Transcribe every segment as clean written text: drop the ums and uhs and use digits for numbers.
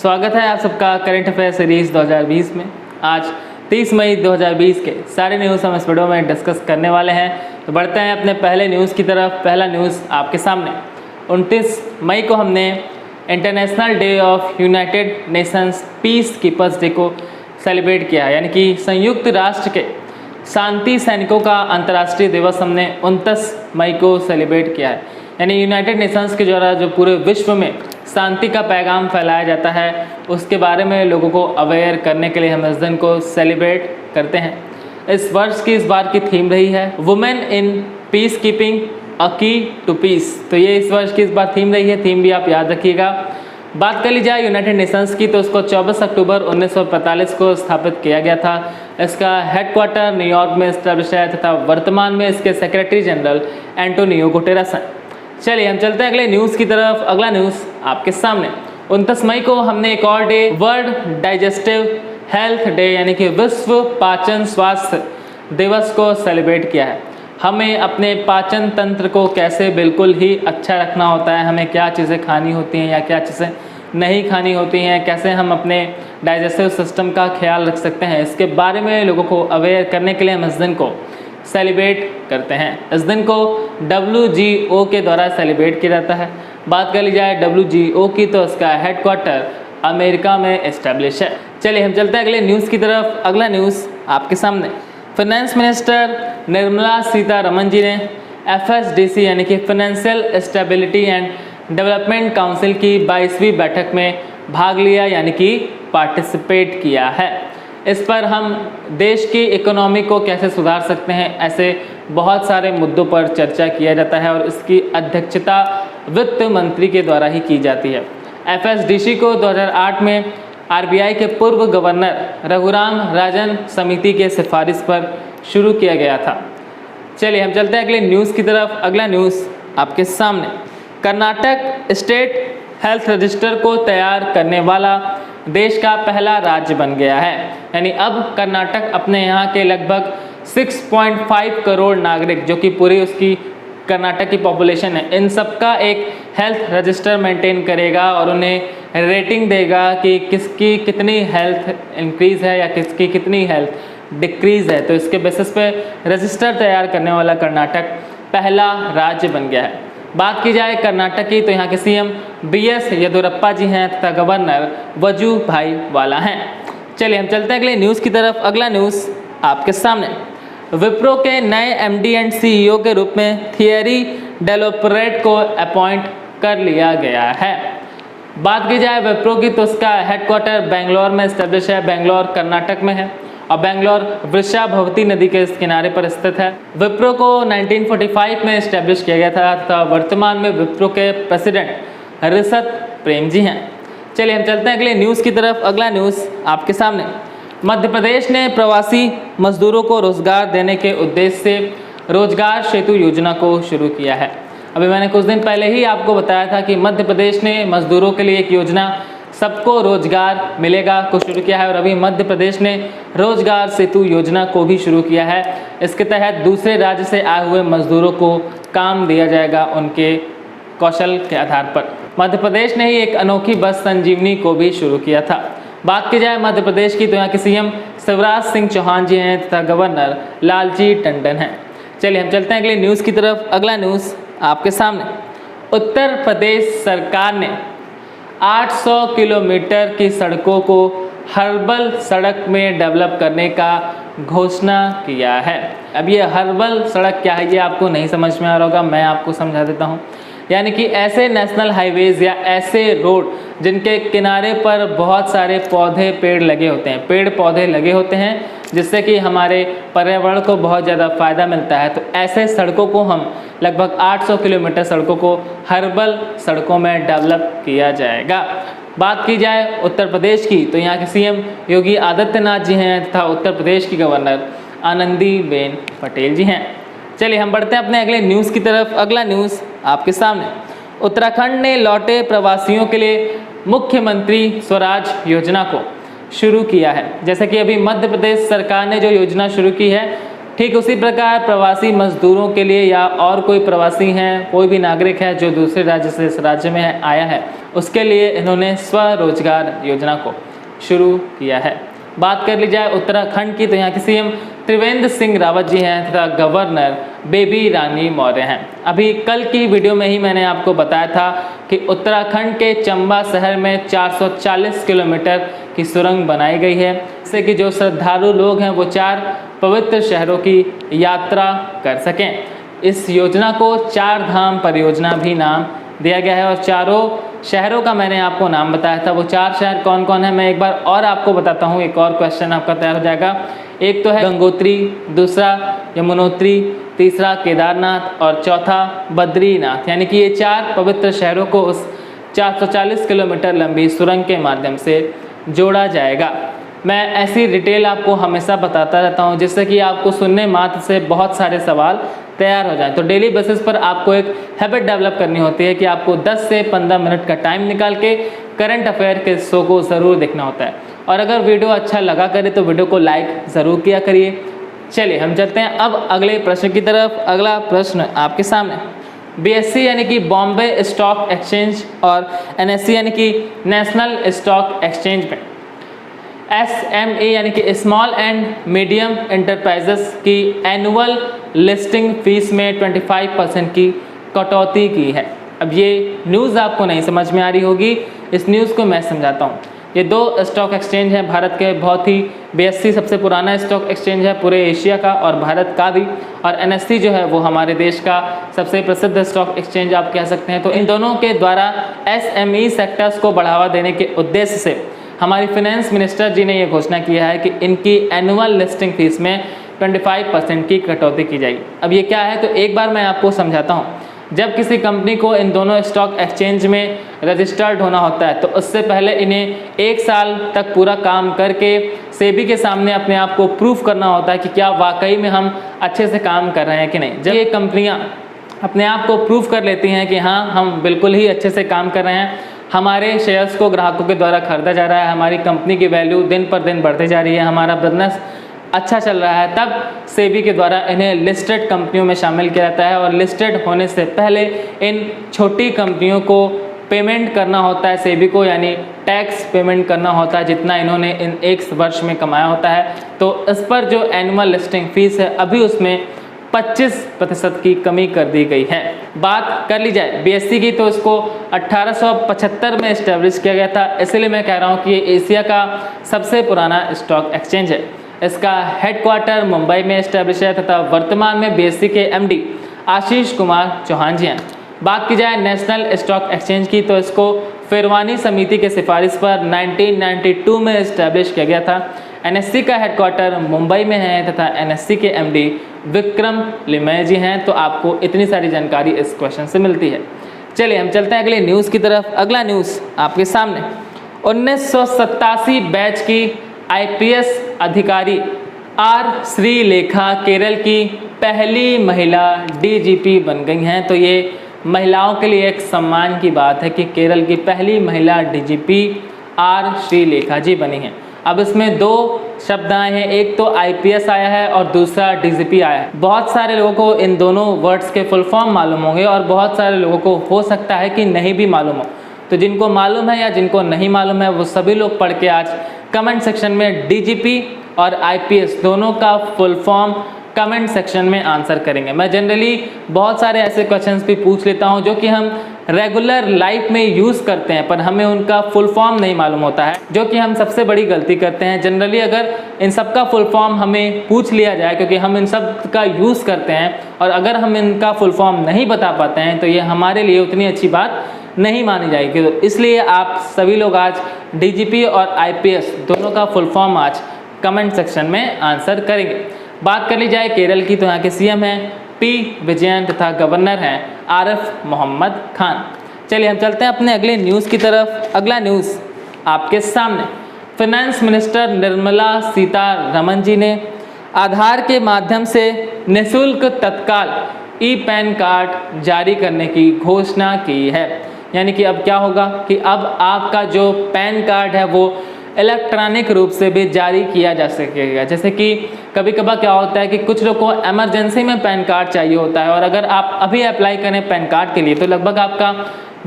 स्वागत है आप सबका करंट अफेयर सीरीज 2020 में। आज 30 मई 2020 के सारे न्यूज़ हम इस वीडियो में डिस्कस करने वाले हैं। तो बढ़ते हैं अपने पहले न्यूज़ की तरफ। पहला न्यूज़ आपके सामने 29 मई को हमने international day of United Nations peace keepers day को सेलिब्रेट किया है, यानी कि संयुक्त राष्ट्र के शांति सैनिकों का अंतर्राष्ट्रीय दिवस हमने 29 मई को सेलिब्रेट किया है। यानी यूनाइटेड नेशंस के द्वारा जो पूरे विश्व में शांति का पैगाम फैलाया जाता है, उसके बारे में लोगों को अवेयर करने के लिए हम इस दिन को सेलिब्रेट करते हैं। इस वर्ष की इस बार की थीम रही है women in peace keeping a की टू पीस। तो ये इस वर्ष की इस बार थीम रही है, थीम भी आप याद रखिएगा। बात कर ली जाए यूनाइटेड नेशंस की, तो इसको 24 अक्टूबर 1945 को स्थापित किया गया था। इसका हेडक्वार्टर न्यूयॉर्क में एस्टैब्लिश है तथा वर्तमान में इसके सेक्रेटरी जनरल एंटोनियो गुटेरेस हैं। चलिए हम चलते हैं अगले न्यूज़ की तरफ। अगला न्यूज़ आपके सामने 29 मई को हमने एक और day world digestive health day यानी कि विश्व पाचन स्वास्थ्य दिवस को सेलिब्रेट किया है। हमें अपने पाचन तंत्र को कैसे बिल्कुल ही अच्छा रखना होता है, हमें क्या चीज़ें खानी होती हैं या क्या चीज़ें नहीं खानी होती हैं, कैसे हम अपने डाइजेस्टिव सिस्टम का ख्याल रख सकते हैं, इसके बारे में लोगों को अवेयर करने के लिए हम इस दिन को सेलिब्रेट करते हैं। इस दिन को WGO के द्वारा सेलिब्रेट किया जाता है। बात कर ली जाए WGO की, तो इसका हेडक्वार्टर अमेरिका में एस्टैब्लिश है। चलिए हम चलते हैं अगले न्यूज़ की तरफ। अगला न्यूज़ आपके सामने फाइनेंस मिनिस्टर निर्मला सीतारमण जी ने FSDC यानी कि financial stability and development council की 22वीं बैठक में भाग लिया यानी कि पार्टिसिपेट किया है। इस पर हम देश की इकोनॉमी को कैसे सुधार सकते हैं, ऐसे बहुत सारे मुद्दों पर चर्चा किया जाता है और इसकी अध्यक्षता वित्त मंत्री के द्वारा ही की जाती है। FSDC को 2008 में RBI के पूर्व गवर्नर रघुराम राजन समिति के सिफारिश पर शुरू किया गया था। चलिए हम चलते हैं अगले न्यूज़ की तरफ। अगला न्यूज़ आपके सामने कर्नाटक स्टेट हेल्थ रजिस्टर को तैयार करने वाला देश का पहला राज्य बन गया है। यानी अब कर्नाटक अपने यहाँ के लगभग 6.5 करोड़ नागरिक, जो कि पूरी उसकी कर्नाटक की पॉपुलेशन है, इन सबका एक हेल्थ रजिस्टर मेंटेन करेगा और उन्हें रेटिंग देगा कि किसकी कितनी हेल्थ इंक्रीज़ है या किसकी कितनी हेल्थ डिक्रीज़ है। तो इसके बेसिस पे रजिस्टर तैयार करने वाला कर्नाटक पहला राज्य बन गया है। बात की जाए कर्नाटक की, तो यहाँ के CM BS येदियुरप्पा जी हैं तथा गवर्नर वजुभाई वाला हैं। चलिए हम चलते हैं अगले न्यूज़ की तरफ। अगला न्यूज़ आपके सामने विप्रो के नए MD एंड CEO के रूप में थियरी डेलोपरेट को अपॉइंट कर लिया गया है। बात की जाए विप्रो की, तो उसका हेडक्वार्टर बेंगलोर में एस्टेब्लिश है, बेंगलोर कर्नाटक में है और बेंगलोर वृषाभवती नदी के इस किनारे पर स्थित है। विप्रो को 1945 में एस्टेब्लिश किया गया था तथा वर्तमान में विप्रो के प्रेसिडेंट ऋषभ प्रेम जी हैं। चलिए हम चलते हैं अगले न्यूज़ की तरफ। अगला न्यूज़ आपके सामने मध्य प्रदेश ने प्रवासी मजदूरों को रोजगार देने के उद्देश्य से रोजगार सेतु योजना को शुरू किया है। अभी मैंने कुछ दिन पहले ही आपको बताया था कि मध्य प्रदेश ने मजदूरों के लिए एक योजना सबको रोजगार मिलेगा को शुरू किया है और अभी मध्य प्रदेश ने रोजगार सेतु योजना को भी शुरू किया है। इसके तहत दूसरे राज्य से आए हुए मजदूरों को काम दिया जाएगा उनके कौशल के आधार पर। मध्य प्रदेश ने ही एक अनोखी बस संजीवनी को भी शुरू किया था। बात की जाए मध्य प्रदेश की, तो यहाँ के CM शिवराज सिंह चौहान जी हैं तथा गवर्नर लालजी टंडन हैं। चलिए हम चलते हैं अगले न्यूज़ की तरफ। अगला न्यूज़ आपके सामने उत्तर प्रदेश सरकार ने 800 किलोमीटर की सड़कों को हर्बल सड़क में डेवलप करने का घोषणा किया है। अब ये हर्बल सड़क क्या है, ये आपको नहीं समझ में आ रहा होगा, मैं आपको समझा देता हूँ। यानी कि ऐसे नेशनल हाईवेज़ या ऐसे रोड जिनके किनारे पर बहुत सारे पौधे पेड़ लगे होते हैं, पेड़ पौधे लगे होते हैं, जिससे कि हमारे पर्यावरण को बहुत ज़्यादा फ़ायदा मिलता है। तो ऐसे सड़कों को हम लगभग 800 किलोमीटर सड़कों को हर्बल सड़कों में डेवलप किया जाएगा। बात की जाए उत्तर प्रदेश की, तो यहाँ के CM योगी आदित्यनाथ जी हैं तथा उत्तर प्रदेश की गवर्नर आनंदीबेन पटेल जी हैं। चलिए हम बढ़ते हैं अपने अगले न्यूज़ की तरफ। अगला न्यूज़ आपके सामने उत्तराखंड ने लौटे प्रवासियों के लिए मुख्यमंत्री स्वराज योजना को शुरू किया है। जैसे कि अभी मध्य प्रदेश सरकार ने जो योजना शुरू की है ठीक उसी प्रकार प्रवासी मजदूरों के लिए या और कोई प्रवासी हैं, कोई भी नागरिक है जो दूसरे राज्य से इस राज्य में आया है, उसके लिए इन्होंने स्वरोजगार योजना को शुरू किया है। बात कर ली जाए उत्तराखंड की, तो यहाँ के सीएम त्रिवेंद्र सिंह रावत जी हैं तथा गवर्नर बेबी रानी मौर्य हैं। अभी कल की वीडियो में ही मैंने आपको बताया था कि उत्तराखंड के चंबा शहर में 440 किलोमीटर की सुरंग बनाई गई है, जिससे कि जो श्रद्धालु लोग हैं वो 4 पवित्र शहरों की यात्रा कर सकें। इस योजना को 4 धाम परियोजना भी नाम दिया गया है और चारों शहरों का मैंने आपको नाम बताया था। वो 4 शहर कौन कौन है मैं एक बार और आपको बताता हूँ, एक और क्वेश्चन आपका तैयार हो जाएगा। एक तो है गंगोत्री, दूसरा यमुनोत्री, तीसरा केदारनाथ और चौथा बद्रीनाथ। यानी कि ये 4 पवित्र शहरों को उस 440 किलोमीटर लंबी सुरंग के माध्यम से जोड़ा जाएगा। मैं ऐसी डिटेल आपको हमेशा बताता रहता हूँ जिससे कि आपको सुनने मात्र से बहुत सारे सवाल तैयार हो जाए। तो डेली बेसिस पर आपको एक हैबिट डेवलप करनी होती है कि आपको 10 से 15 मिनट का टाइम निकाल के करंट अफेयर के शो को ज़रूर देखना होता है। और अगर वीडियो अच्छा लगा करे तो वीडियो को लाइक ज़रूर किया करिए। चलिए हम चलते हैं अब अगले प्रश्न की तरफ। अगला प्रश्न आपके सामने BSE यानी कि बॉम्बे स्टॉक एक्सचेंज और NSE यानी कि नेशनल स्टॉक एक्सचेंज में SME यानी कि स्मॉल एंड मीडियम एंटरप्राइजेस की एनुअल लिस्टिंग फीस में 25% की कटौती की है। अब ये न्यूज़ आपको नहीं समझ में आ रही होगी, इस न्यूज़ को मैं समझाता हूँ। ये 2 स्टॉक एक्सचेंज हैं भारत के, बहुत ही BSE सबसे पुराना स्टॉक एक्सचेंज है पूरे एशिया का और भारत का भी, और NSE जो है वो हमारे देश का सबसे प्रसिद्ध स्टॉक एक्सचेंज आप कह सकते हैं। तो इन दोनों के द्वारा SME सेक्टर्स को बढ़ावा देने के उद्देश्य से हमारी फाइनेंस मिनिस्टर जी ने ये घोषणा किया है कि इनकी एनुअल लिस्टिंग फीस में 25% की कटौती की जाएगी। अब ये क्या है तो एक बार मैं आपको समझाता हूँ। जब किसी कंपनी को इन दोनों स्टॉक एक्सचेंज में रजिस्टर्ड होना होता है तो उससे पहले इन्हें 1 साल तक पूरा काम करके सेबी के सामने अपने आप को प्रूफ करना होता है कि क्या वाकई में हम अच्छे से काम कर रहे हैं कि नहीं। जब ये कंपनियाँ अपने आप को प्रूफ कर लेती हैं कि हाँ हम बिल्कुल ही अच्छे से काम कर रहे हैं, हमारे शेयर्स को ग्राहकों के द्वारा खरीदा जा रहा है, हमारी कंपनी की वैल्यू दिन पर दिन बढ़ती जा रही है, हमारा बिजनेस अच्छा चल रहा है, तब सेबी के द्वारा इन्हें लिस्टेड कंपनियों में शामिल किया जाता है। और लिस्टेड होने से पहले इन छोटी कंपनियों को पेमेंट करना होता है सेबी को, यानी टैक्स पेमेंट करना होता है जितना इन्होंने इन 1 वर्ष में कमाया होता है। तो इस पर जो एनुअल लिस्टिंग फीस है अभी उसमें 25% की कमी कर दी गई है। बात कर ली जाए BSE की तो इसको 1875 में इस्टेब्लिश किया गया था, इसलिए मैं कह रहा हूँ कि ये एशिया का सबसे पुराना स्टॉक एक्सचेंज है। इसका हेडक्वार्टर मुंबई में इस्टेब्लिश है तथा वर्तमान में BSE के MD आशीष कुमार चौहान जी हैं। बात की जाए नेशनल स्टॉक एक्सचेंज की तो इसको फिरवानी समिति के सिफारिश पर 1992 में इस्टेब्लिश किया गया था। NSE का हेडक्वार्टर मुंबई में है तथा NSE के MD विक्रम लिमय जी हैं। तो आपको इतनी सारी जानकारी इस क्वेश्चन से मिलती है। चलिए हम चलते हैं अगले न्यूज़ की तरफ। अगला न्यूज़ आपके सामने 1987 बैच की IPS अधिकारी R श्रीलेखा केरल की पहली महिला DGP बन गई हैं। तो ये महिलाओं के लिए एक सम्मान की बात है कि केरल की पहली महिला DGP R श्रीलेखा जी बनी हैं। अब इसमें 2 शब्द आए हैं, एक तो IPS आया है और दूसरा DGP आया है। बहुत सारे लोगों को इन दोनों वर्ड्स के फुल फॉर्म मालूम होंगे और बहुत सारे लोगों को हो सकता है कि नहीं भी मालूम हो। तो जिनको मालूम है या जिनको नहीं मालूम है वो सभी लोग पढ़ के आज कमेंट सेक्शन में DGP और IPS दोनों का फुल फॉर्म कमेंट सेक्शन में आंसर करेंगे। मैं जनरली बहुत सारे ऐसे क्वेश्चंस भी पूछ लेता हूं जो कि हम रेगुलर लाइफ में यूज़ करते हैं पर हमें उनका फुल फॉर्म नहीं मालूम होता है, जो कि हम सबसे बड़ी गलती करते हैं। जनरली अगर इन सब का फुल फॉर्म हमें पूछ लिया जाए क्योंकि हम इन सब का यूज़ करते हैं और अगर हम इनका फुल फॉर्म नहीं बता पाते हैं तो ये हमारे लिए उतनी अच्छी बात नहीं मानी जाएगी। तो इसलिए आप सभी लोग आज DGP और IPS दोनों का फुल फॉर्म आज कमेंट सेक्शन में आंसर करेंगे। बात कर ली जाए केरल की तो यहाँ के CM हैं P विजयन तथा गवर्नर हैं आरिफ मोहम्मद खान। चलिए हम चलते हैं अपने अगले न्यूज़ की तरफ। अगला न्यूज़ आपके सामने फाइनेंस मिनिस्टर निर्मला सीतारमण जी ने आधार के माध्यम से निःशुल्क तत्काल ई-पैन कार्ड जारी करने की घोषणा की है। यानी कि अब क्या होगा कि अब आपका जो पैन कार्ड है वो इलेक्ट्रॉनिक रूप से भी जारी किया जा सकेगा। जैसे कि कभी कभार क्या होता है कि कुछ लोग को इमरजेंसी में पैन कार्ड चाहिए होता है और अगर आप अभी अप्लाई करें पैन कार्ड के लिए तो लगभग आपका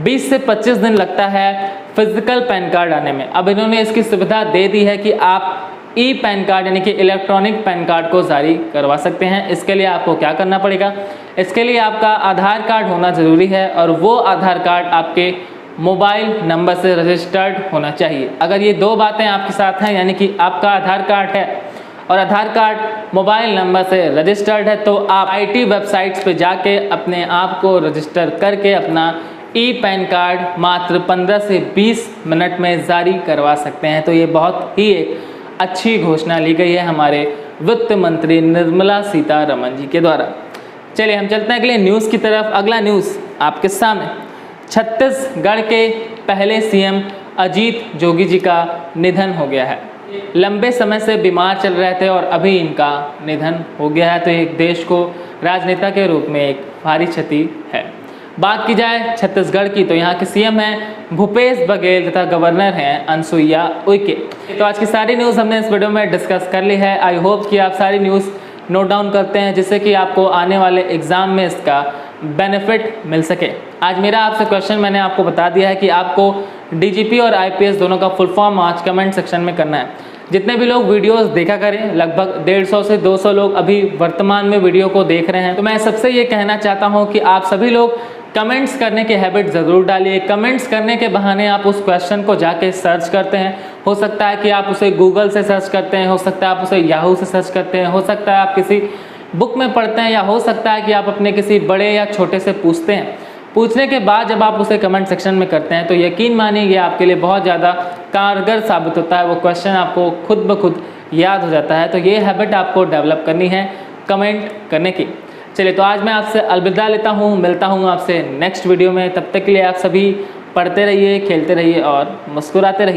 20 से 25 दिन लगता है फिजिकल पैन कार्ड आने में। अब इन्होंने इसकी सुविधा दे दी है कि आप ई पैन कार्ड यानी कि इलेक्ट्रॉनिक पैन कार्ड को जारी करवा सकते हैं। इसके लिए आपको क्या करना पड़ेगा, इसके लिए आपका आधार कार्ड होना ज़रूरी है और वो आधार कार्ड आपके मोबाइल नंबर से रजिस्टर्ड होना चाहिए। अगर ये दो बातें आपके साथ हैं यानी कि आपका आधार कार्ड है और आधार कार्ड मोबाइल नंबर से रजिस्टर्ड है तो आप IT वेबसाइट्स पे जाके अपने आप को रजिस्टर करके अपना ई पैन कार्ड मात्र 15 से 20 मिनट में जारी करवा सकते हैं। तो ये बहुत ही एक अच्छी घोषणा ली गई है हमारे वित्त मंत्री निर्मला सीतारमण जी के द्वारा। चलिए हम चलते हैं अगले न्यूज़ की तरफ। अगला न्यूज़ आपके सामने, छत्तीसगढ़ के पहले CM अजीत जोगी जी का निधन हो गया है। लंबे समय से बीमार चल रहे थे और अभी इनका निधन हो गया है। तो एक देश को राजनेता के रूप में एक भारी क्षति है। बात की जाए छत्तीसगढ़ की तो यहाँ के CM हैं भूपेश बघेल तथा गवर्नर हैं अनुसुईया उइके। तो आज की सारी न्यूज़ हमने इस वीडियो में डिस्कस कर ली है। आई होप कि आप सारी न्यूज़ नोट डाउन करते हैं जिससे कि आपको आने वाले एग्ज़ाम में इसका बेनिफिट मिल सके। आज मेरा आपसे क्वेश्चन मैंने आपको बता दिया है कि आपको DGP और IPS दोनों का फुल फॉर्म आज कमेंट सेक्शन में करना है। जितने भी लोग वीडियोस देखा करें, लगभग 150 से 200 लोग अभी वर्तमान में वीडियो को देख रहे हैं, तो मैं सबसे ये कहना चाहता हूँ कि आप सभी लोग कमेंट्स करने की हैबिट ज़रूर डालिए। कमेंट्स करने के बहाने आप उस क्वेश्चन को जाके सर्च करते हैं। हो सकता है कि आप उसे गूगल से सर्च करते हैं, हो सकता है आप उसे याहू से सर्च करते हैं, हो सकता है आप किसी बुक में पढ़ते हैं, या हो सकता है कि आप अपने किसी बड़े या छोटे से पूछते हैं। पूछने के बाद जब आप उसे कमेंट सेक्शन में करते हैं तो यकीन मानिए ये आपके लिए बहुत ज़्यादा कारगर साबित होता है। वो क्वेश्चन आपको खुद ब खुद याद हो जाता है। तो ये हैबिट आपको डेवलप करनी है कमेंट करने की। चलिए तो आज मैं आपसे अलविदा लेता हूँ, मिलता हूँ आपसे नेक्स्ट वीडियो में। तब तक के लिए आप सभी पढ़ते रहिए, खेलते रहिए और मुस्कुराते रहिए।